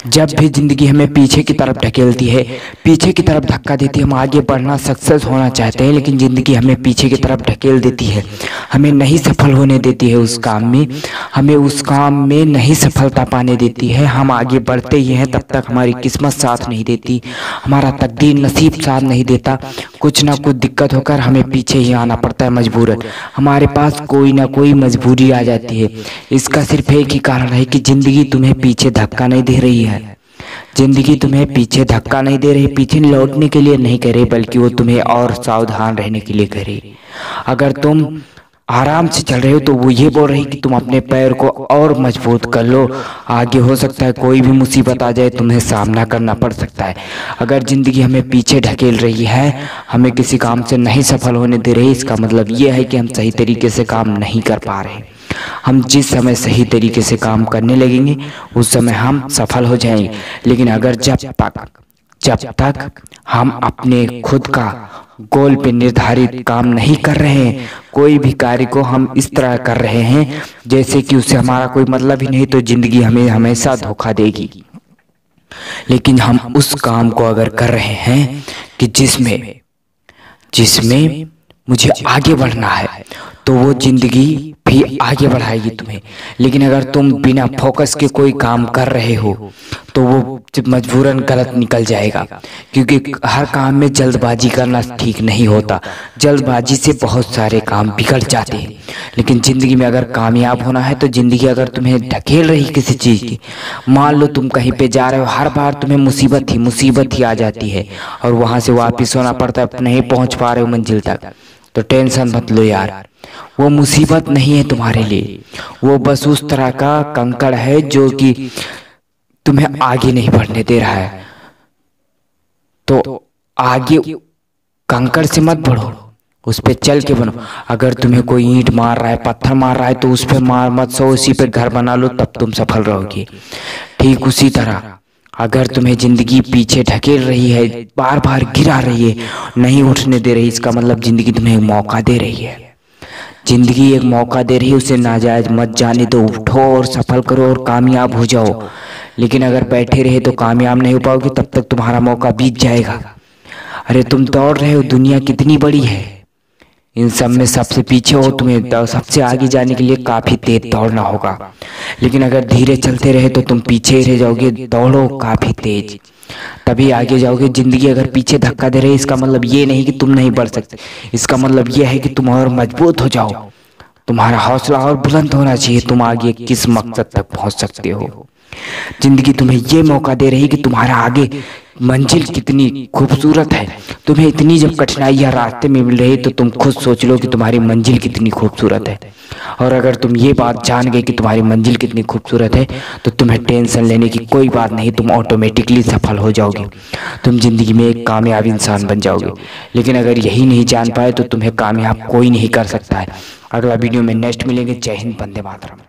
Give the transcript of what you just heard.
जब भी ज़िंदगी हमें पीछे की तरफ ढकेलती है, पीछे की तरफ धक्का देती है, हम आगे बढ़ना सक्सेस होना चाहते हैं, लेकिन ज़िंदगी हमें पीछे की तरफ ढकेल देती है, हमें नहीं सफल होने देती है उस काम में, हमें उस काम में नहीं सफलता पाने देती है। हम आगे बढ़ते ही हैं, तब तक हमारी किस्मत साथ नहीं देती, हमारा तकदीर नसीब साथ नहीं देता। कुछ ना कुछ दिक्कत होकर हमें पीछे ही आना पड़ता है मजबूरन। हमारे पास कोई ना कोई मजबूरी आ जाती है। इसका सिर्फ एक ही कारण है कि ज़िंदगी तुम्हें पीछे धक्का नहीं दे रही है। जिंदगी तुम्हें पीछे धक्का नहीं दे रही, पीछे लौटने के लिए नहीं कह रही, बल्कि वो तुम्हें और सावधान रहने के लिए कह रही। अगर तुम आराम से चल रहे हो तो वो ये बोल रही कि तुम अपने पैर को और मजबूत कर लो, आगे हो सकता है कोई भी मुसीबत आ जाए, तुम्हें सामना करना पड़ सकता है। अगर ज़िंदगी हमें पीछे ढकेल रही है, हमें किसी काम से नहीं सफल होने दे रही, इसका मतलब ये है कि हम सही तरीके से काम नहीं कर पा रहे। हम जिस समय सही तरीके से काम करने लगेंगे उस समय हम सफल हो जाएंगे। लेकिन अगर जब तक हम अपने खुद का गोल पे निर्धारित काम नहीं कर रहे हैं, कोई भी कार्य को हम इस तरह कर रहे हैं जैसे कि उससे हमारा कोई मतलब ही नहीं, तो जिंदगी हमें हमेशा धोखा देगी। लेकिन हम उस काम को अगर कर रहे हैं कि जिसमें मुझे आगे बढ़ना है, तो वो जिंदगी भी आगे बढ़ाएगी तुम्हें। लेकिन अगर तुम बिना फोकस के कोई काम कर रहे हो तो वो मजबूरन गलत निकल जाएगा, क्योंकि हर काम में जल्दबाजी करना ठीक नहीं होता। जल्दबाजी से बहुत सारे काम बिगड़ जाते हैं। लेकिन ज़िंदगी में अगर कामयाब होना है तो ज़िंदगी अगर तुम्हें ढकेल रही किसी चीज़ की, मान लो तुम कहीं पे जा रहे हो, हर बार तुम्हें मुसीबत ही आ जाती है और वहाँ से वापस होना पड़ता है, नहीं पहुँच पा रहे हो मंजिल तक, तो टेंशन मत लो यार। वो मुसीबत नहीं है तुम्हारे लिए, वो बस उस तरह का कंकड़ है जो कि तुम्हें आगे नहीं बढ़ने दे रहा है। तो आगे कंकड़ से मत बढ़ो, उस पे चल के बनो। अगर तुम्हें कोई ईंट मार रहा है, पत्थर मार रहा है, तो उस पे मार मत सो, उसी पे घर बना लो, तब तुम सफल रहोगे। ठीक उसी तरह अगर तुम्हें जिंदगी पीछे ढकेल रही है, बार बार गिरा रही है, नहीं उठने दे रही, इसका मतलब जिंदगी तुम्हें एक मौका दे रही है। जिंदगी एक मौका दे रही है, उसे नाजायज मत जाने दो, उठो और सफल करो और कामयाब हो जाओ। लेकिन अगर बैठे रहे तो कामयाब नहीं हो पाओगे, तब तक तुम्हारा मौका बीत जाएगा। अरे तुम दौड़ रहे हो, दुनिया कितनी बड़ी है, इन सब में सबसे पीछे हो, तुम्हें सबसे आगे जाने के लिए काफ़ी तेज दौड़ना होगा। लेकिन अगर धीरे चलते रहे तो तुम पीछे रह जाओगे। दौड़ो काफ़ी तेज, तभी आगे जाओगे। जिंदगी अगर पीछे धक्का दे रही है, इसका मतलब ये नहीं कि तुम नहीं बढ़ सकते, इसका मतलब ये है कि तुम और मजबूत हो जाओ, तुम्हारा हौसला और बुलंद होना चाहिए, तुम आगे किस मकसद तक पहुंच सकते हो। जिंदगी तुम्हें ये मौका दे रही है कि तुम्हारा आगे मंजिल कितनी खूबसूरत है। तुम्हें इतनी जब कठिनाइयाँ रास्ते में मिल रही तो तुम खुद सोच लो कि तुम्हारी मंजिल कितनी खूबसूरत है। और अगर तुम ये बात जान गए कि तुम्हारी मंजिल कितनी खूबसूरत है, तो तुम्हें टेंशन लेने की कोई बात नहीं, तुम ऑटोमेटिकली सफल हो जाओगे, तुम जिंदगी में एक कामयाब इंसान बन जाओगे। लेकिन अगर यही नहीं जान पाए तो तुम्हें कामयाब कोई नहीं कर सकता है। अगला वीडियो में नेक्स्ट मिलेंगे। जय हिंद, वंदे मातरम।